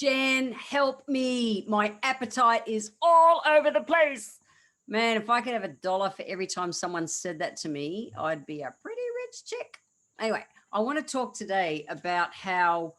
Jen, help me. My appetite is all over the place. Man, if I could have $1 for every time someone said that to me, I'd be a pretty rich chick. Anyway, I want to talk today about how,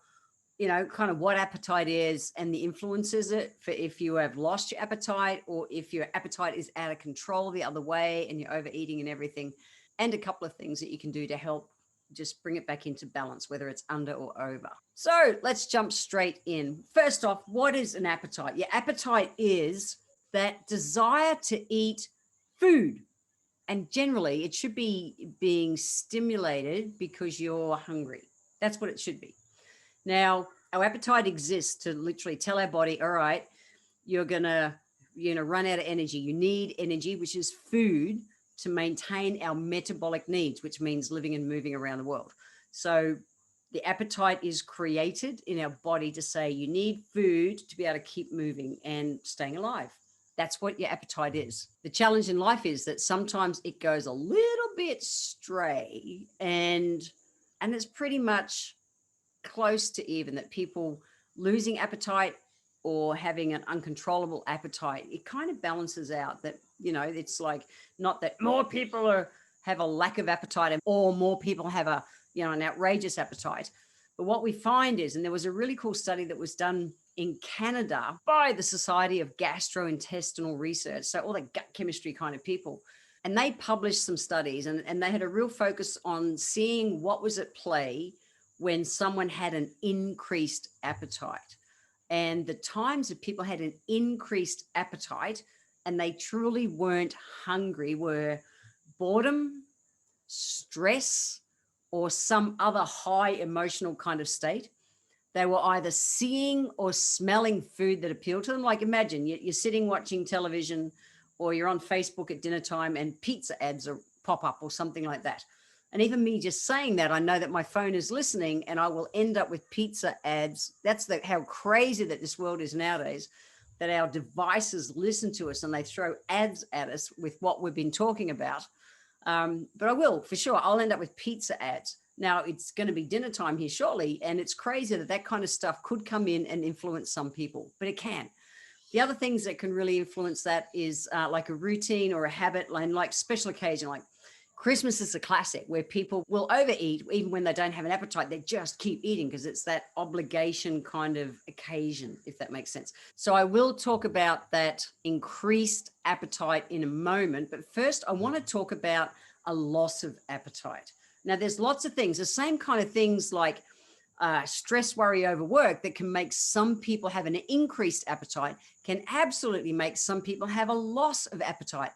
kind of what appetite is and the influences it for if you have lost your appetite or if your appetite is out of control the other way and you're overeating and everything, and a couple of things that you can do to help just bring it back into balance, whether it's under or over. So let's jump straight in. First off, what is an appetite? Your appetite is that desire to eat food. And generally, it should be being stimulated because you're hungry. That's what it should be. Now, our appetite exists to literally tell our body, all right, you're going to run out of energy. You need energy, which is food, to maintain our metabolic needs, which means living and moving around the world. So the appetite is created in our body to say you need food to be able to keep moving and staying alive. That's what your appetite is. The challenge in life is that sometimes it goes a little bit stray and it's pretty much close to even, that people losing appetite or having an uncontrollable appetite, it kind of balances out that, it's like not that more people have a lack of appetite or more people have an outrageous appetite. But what we find is, and there was a really cool study that was done in Canada by the Society of Gastrointestinal Research, so all the gut chemistry kind of people. And they published some studies and they had a real focus on seeing what was at play when someone had an increased appetite. And the times that people had an increased appetite and they truly weren't hungry were boredom, stress, or some other high emotional kind of state. They were either seeing or smelling food that appealed to them. Like imagine you're sitting watching television or you're on Facebook at dinner time and pizza ads pop up or something like that. And even me just saying that, I know that my phone is listening and I will end up with pizza ads. That's how crazy that this world is nowadays, that our devices listen to us and they throw ads at us with what we've been talking about. But I will, for sure, I'll end up with pizza ads. Now it's going to be dinner time here shortly. And it's crazy that kind of stuff could come in and influence some people, but it can. The other things that can really influence that is like a routine or a habit, like special occasion, like Christmas is a classic where people will overeat even when they don't have an appetite. They just keep eating because it's that obligation kind of occasion, if that makes sense. So I will talk about that increased appetite in a moment. But first, I want to talk about a loss of appetite. Now, there's lots of things, the same kind of things like stress, worry, overwork that can make some people have an increased appetite, can absolutely make some people have a loss of appetite.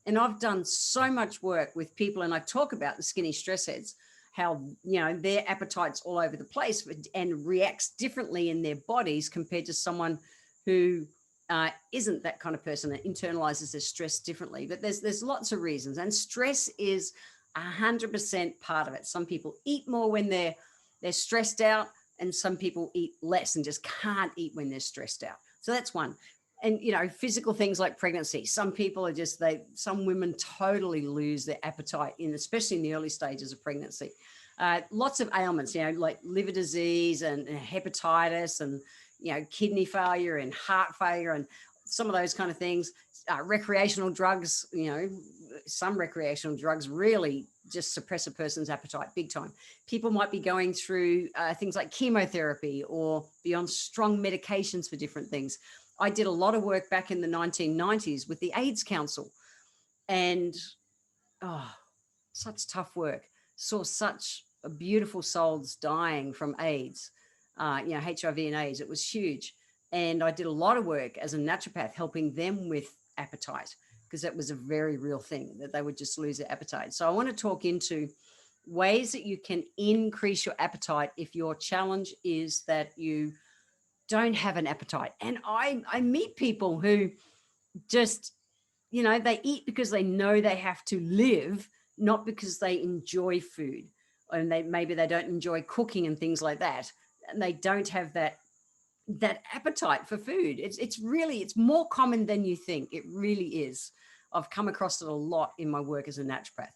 And I've done so much work with people, and I talk about the skinny stress heads, how, their appetite's all over the place and reacts differently in their bodies compared to someone who isn't that kind of person that internalizes their stress differently. But there's lots of reasons, and stress is 100% part of it. Some people eat more when they're stressed out, and some people eat less and just can't eat when they're stressed out. So that's one. And, physical things like pregnancy. Some people are some women totally lose their appetite especially in the early stages of pregnancy. Lots of ailments, like liver disease and hepatitis and, kidney failure and heart failure and some of those kind of things. Recreational drugs, some recreational drugs really just suppress a person's appetite big time. People might be going through things like chemotherapy or be on strong medications for different things. I did a lot of work back in the 1990s with the AIDS Council, and such tough work. Saw such beautiful souls dying from AIDS, HIV and AIDS. It was huge. And I did a lot of work as a naturopath helping them with appetite, because that was a very real thing, that they would just lose their appetite. So I want to talk into ways that you can increase your appetite if your challenge is that you don't have an appetite. And I meet people who just, they eat because they know they have to live, not because they enjoy food. And maybe they don't enjoy cooking and things like that. And they don't have that appetite for food. It's more common than you think. It really is. I've come across it a lot in my work as a naturopath.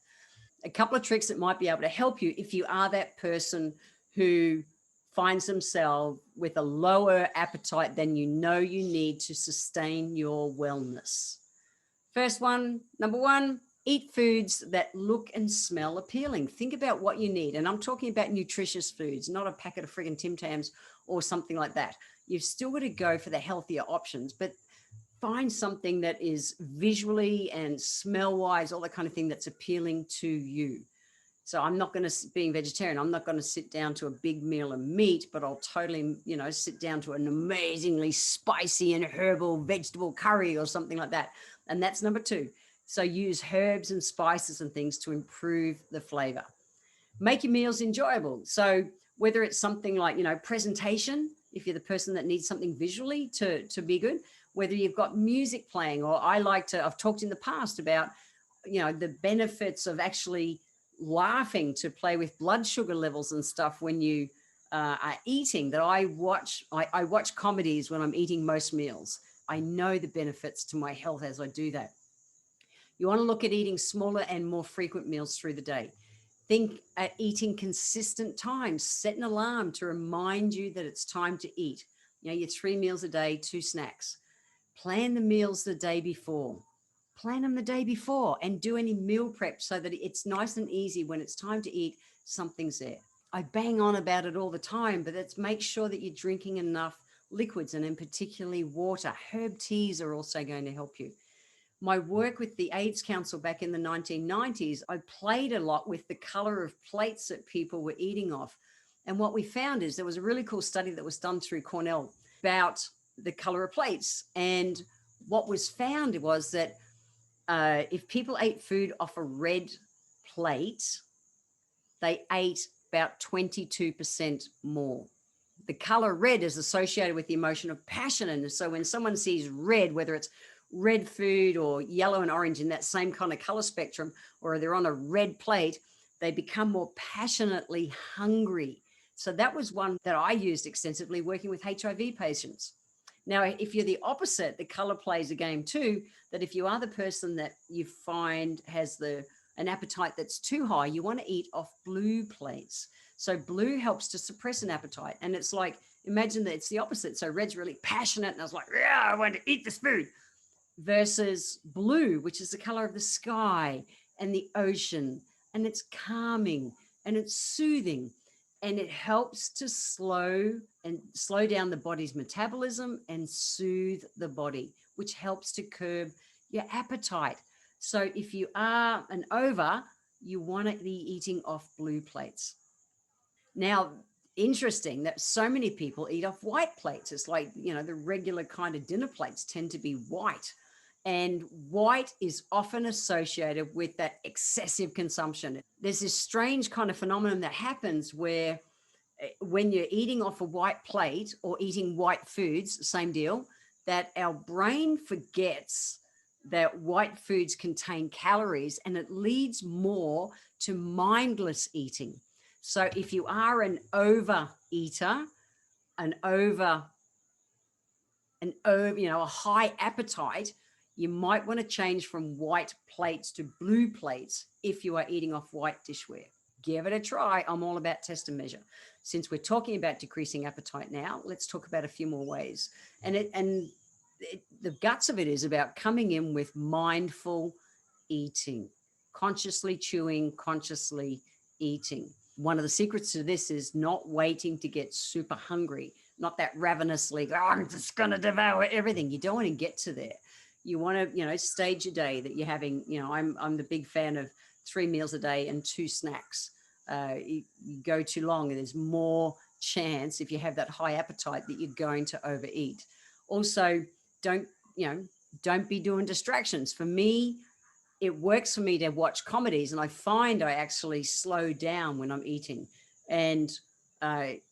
A couple of tricks that might be able to help you if you are that person who finds themselves with a lower appetite than you know you need to sustain your wellness. First one, number one, eat foods that look and smell appealing. Think about what you need. And I'm talking about nutritious foods, not a packet of friggin' Tim Tams or something like that. You've still got to go for the healthier options, but find something that is visually and smell wise, all that kind of thing that's appealing to you. So I'm not going to, being vegetarian, I'm not going to sit down to a big meal of meat, but I'll totally, sit down to an amazingly spicy and herbal vegetable curry or something like that. And that's number two. So use herbs and spices and things to improve the flavor. Make your meals enjoyable. So whether it's something like, presentation, if you're the person that needs something visually to be good, whether you've got music playing, or I've talked in the past about, the benefits of actually laughing to play with blood sugar levels and stuff when you are eating. That I watch comedies when I'm eating most meals. I know the benefits to my health as I do that. You want to look at eating smaller and more frequent meals through the day. Think at eating consistent times. Set an alarm to remind you that it's time to eat. Your 3 meals a day, 2 snacks. Plan the meals the day before. Plan them the day before and do any meal prep so that it's nice and easy. When it's time to eat, something's there. I bang on about it all the time, but let's make sure that you're drinking enough liquids, and in particularly water. Herb teas are also going to help you. My work with the AIDS Council back in the 1990s, I played a lot with the color of plates that people were eating off. And what we found is there was a really cool study that was done through Cornell about the color of plates. And what was found was that if people ate food off a red plate, they ate about 22% more. The color red is associated with the emotion of passion. And so when someone sees red, whether it's red food or yellow and orange in that same kind of color spectrum, or they're on a red plate, they become more passionately hungry. So that was one that I used extensively working with HIV patients. Now, if you're the opposite, the color plays a game too, that if you are the person that you find has an appetite that's too high, you want to eat off blue plates. So blue helps to suppress an appetite. And it's like, imagine that it's the opposite. So red's really passionate and I was like, yeah, I want to eat this food. Versus blue, which is the color of the sky and the ocean. And it's calming and it's soothing. And it helps to slow down the body's metabolism and soothe the body, which helps to curb your appetite. So if you are an over, you want to be eating off blue plates. Now, interesting that so many people eat off white plates. It's like, the regular kind of dinner plates tend to be white. And white is often associated with that excessive consumption. There's this strange kind of phenomenon that happens where when you're eating off a white plate or eating white foods, same deal, that our brain forgets that white foods contain calories, and it leads more to mindless eating. So if you are an overeater, a high appetite, you might want to change from white plates to blue plates if you are eating off white dishware. Give it a try. I'm all about test and measure. Since we're talking about decreasing appetite now, let's talk about a few more ways. The guts of it is about coming in with mindful eating, consciously chewing, consciously eating. One of the secrets to this is not waiting to get super hungry, not that ravenously, I'm just going to devour everything. You don't want to get to there. You want to, stage a day that you're having, I'm the big fan of 3 meals a day and 2 snacks. You go too long and there's more chance, if you have that high appetite, that you're going to overeat. Also, don't be doing distractions. For me, it works for me to watch comedies, and I find I actually slow down when I'm eating. And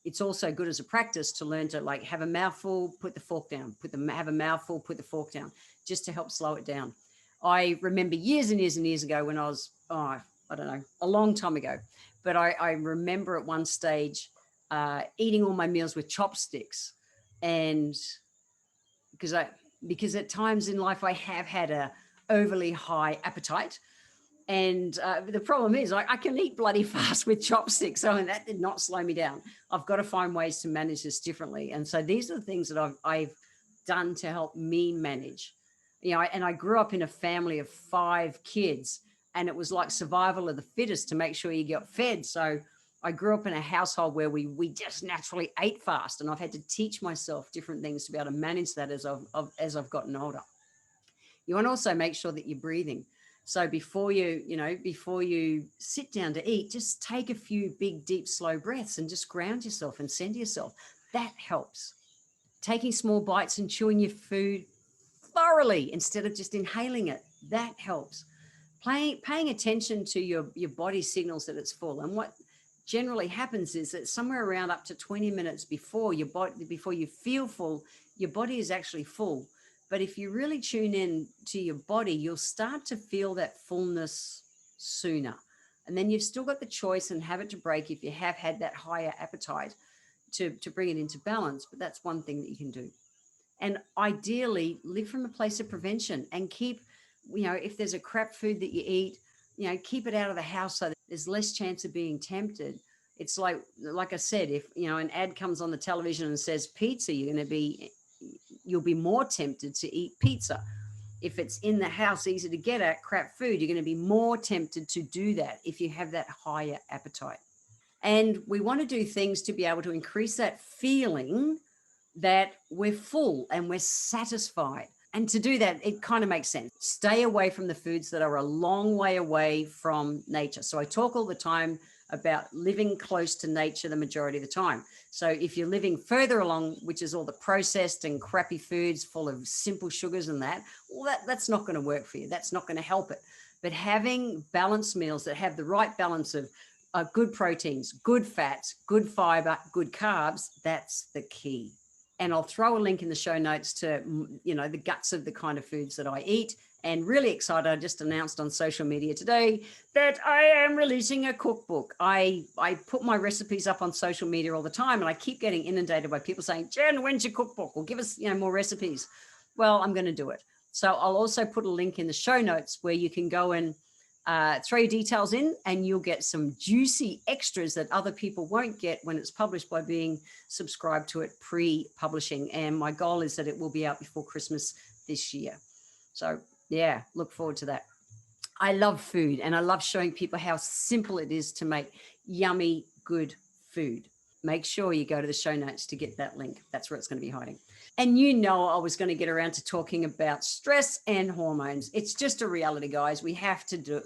it's also good as a practice to learn to have a mouthful, put the fork down, have a mouthful, put the fork down, just to help slow it down. I remember years and years and years ago when I was, I don't know, a long time ago, but I remember at one stage eating all my meals with chopsticks. And because at times in life I have had a overly high appetite, And the problem is I can eat bloody fast with chopsticks. So that did not slow me down. I've got to find ways to manage this differently. And so these are the things that I've done to help me manage. And I grew up in a family of 5 kids, and it was like survival of the fittest to make sure you got fed. So I grew up in a household where we just naturally ate fast, and I've had to teach myself different things to be able to manage that as I've gotten older. You want to also make sure that you're breathing. So before you sit down to eat, just take a few big, deep, slow breaths and just ground yourself and center yourself. That helps. Taking small bites and chewing your food thoroughly instead of just inhaling it. That helps. Paying attention to your body signals that it's full. And what generally happens is that somewhere around up to 20 minutes before you feel full, your body is actually full. But if you really tune in to your body, you'll start to feel that fullness sooner. And then you've still got the choice and habit to break if you have had that higher appetite to bring it into balance. But that's one thing that you can do. And ideally, live from a place of prevention and keep, if there's a crap food that you eat, keep it out of the house so that there's less chance of being tempted. It's like I said, if, an ad comes on the television and says pizza, you'll be more tempted to eat pizza. If it's in the house, easy to get at, crap food, you're going to be more tempted to do that if you have that higher appetite. And we want to do things to be able to increase that feeling that we're full and we're satisfied. And to do that, it kind of makes sense. Stay away from the foods that are a long way away from nature. So I talk all the time about living close to nature the majority of the time. So if you're living further along, which is all the processed and crappy foods full of simple sugars and that's not going to work for you. That's not going to help it. But having balanced meals that have the right balance of good proteins, good fats, good fiber, good carbs, that's the key. And I'll throw a link in the show notes to, the guts of the kind of foods that I eat. And really excited, I just announced on social media today that I am releasing a cookbook. I put my recipes up on social media all the time, and I keep getting inundated by people saying, Jen, when's your cookbook? Or give us, more recipes. Well, I'm going to do it. So I'll also put a link in the show notes where you can go and throw your details in, and you'll get some juicy extras that other people won't get when it's published by being subscribed to it pre-publishing. And my goal is that it will be out before Christmas this year. So yeah, look forward to that. I love food, and I love showing people how simple it is to make yummy, good food. Make sure you go to the show notes to get that link. That's where it's going to be hiding. And I was going to get around to talking about stress and hormones. It's just a reality, guys. We have to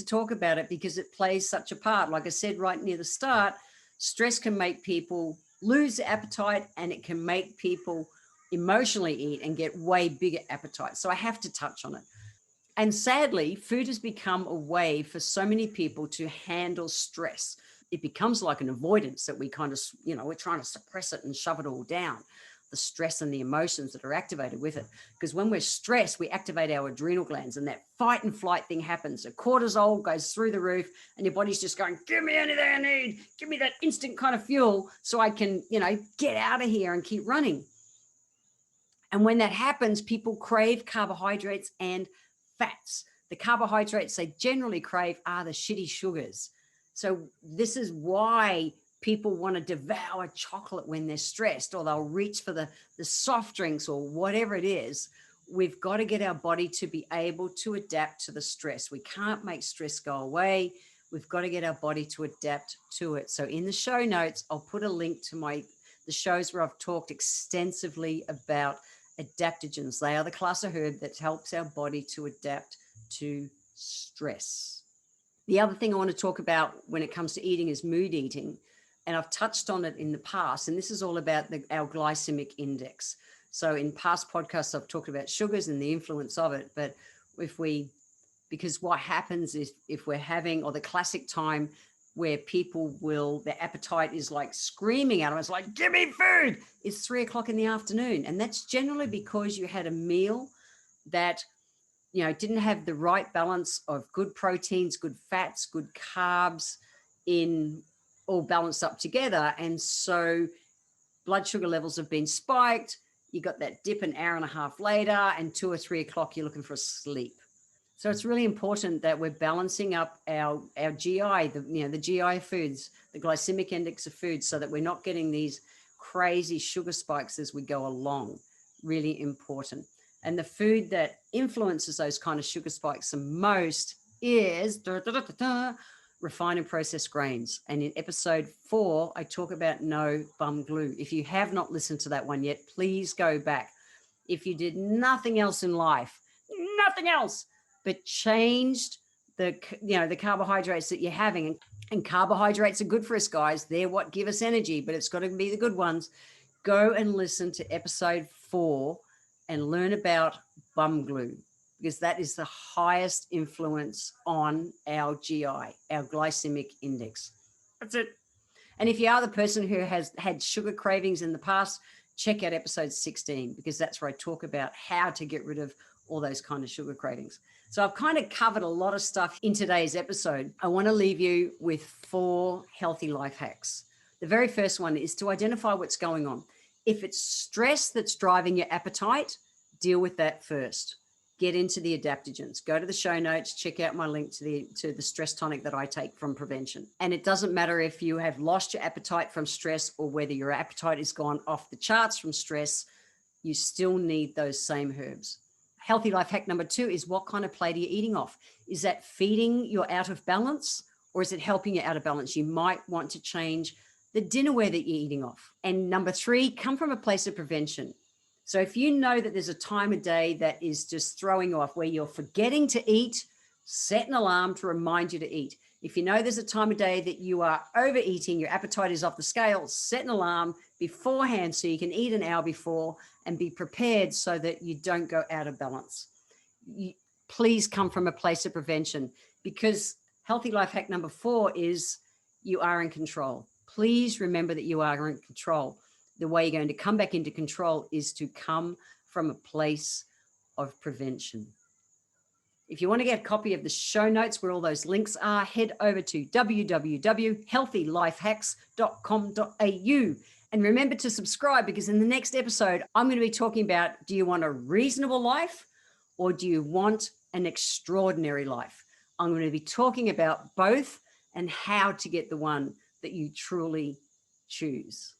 talk about it because it plays such a part. Like I said right near the start, stress can make people lose appetite, and it can make people emotionally eat and get way bigger appetite. So I have to touch on it. And sadly, food has become a way for so many people to handle stress. It becomes like an avoidance that we kind of, we're trying to suppress it and shove it all down, the stress and the emotions that are activated with it. Because when we're stressed, we activate our adrenal glands, and that fight and flight thing happens. The cortisol goes through the roof, and your body's just going, give me anything I need. Give me that instant kind of fuel so I can, get out of here and keep running. And when that happens, people crave carbohydrates and fats. The carbohydrates they generally crave are the shitty sugars. So this is why people want to devour chocolate when they're stressed, or they'll reach for the soft drinks or whatever it is. We've got to get our body to be able to adapt to the stress. We can't make stress go away. We've got to get our body to adapt to it. So in the show notes, I'll put a link to the shows where I've talked extensively about adaptogens. They are the class of herb that helps our body to adapt to stress. The other thing I want to talk about when it comes to eating is mood eating. And I've touched on it in the past. And this is all about our glycemic index. So in past podcasts, I've talked about sugars and the influence of it. But because what happens is if we're having, or the classic time where their appetite is like screaming at them, it's like, give me food. It's 3:00 in the afternoon. And that's generally because you had a meal that, didn't have the right balance of good proteins, good fats, good carbs in all balanced up together. And so blood sugar levels have been spiked. You got that dip an hour and a half later, and 2 or 3 o'clock, you're looking for a sleep. So it's really important that we're balancing up our GI, the GI foods, the glycemic index of foods, so that we're not getting these crazy sugar spikes as we go along. Really important. And the food that influences those kind of sugar spikes the most is refined and processed grains. And in episode 4, I talk about no bum glue. If you have not listened to that one yet, please go back. If you did nothing else in life, nothing else, but changed the carbohydrates that you're having, and carbohydrates are good for us, guys. They're what give us energy, but it's got to be the good ones. Go and listen to episode 4 and learn about bum glue, because that is the highest influence on our GI, our glycemic index. That's it. And if you are the person who has had sugar cravings in the past, check out episode 16, because that's where I talk about how to get rid of all those kind of sugar cravings. So I've kind of covered a lot of stuff in today's episode. I want to leave you with 4 healthy life hacks. The very first one is to identify what's going on. If it's stress that's driving your appetite, deal with that first. Get into the adaptogens. Go to the show notes, check out my link to the stress tonic that I take from Prevention. And it doesn't matter if you have lost your appetite from stress or whether your appetite has gone off the charts from stress, you still need those same herbs. Healthy life hack number 2 is, what kind of plate are you eating off? Is that feeding you out of balance, or is it helping you out of balance? You might want to change the dinnerware that you're eating off. And number 3, come from a place of prevention. So if you know that there's a time of day that is just throwing you off, where you're forgetting to eat, set an alarm to remind you to eat. If you know there's a time of day that you are overeating, your appetite is off the scale, set an alarm beforehand so you can eat an hour before and be prepared so that you don't go out of balance. Please come from a place of prevention, because healthy life hack number 4 is, you are in control. Please remember that you are in control. The way you're going to come back into control is to come from a place of prevention. If you want to get a copy of the show notes where all those links are, head over to www.healthylifehacks.com.au. And remember to subscribe, because in the next episode, I'm going to be talking about, do you want a reasonable life or do you want an extraordinary life? I'm going to be talking about both and how to get the one that you truly choose.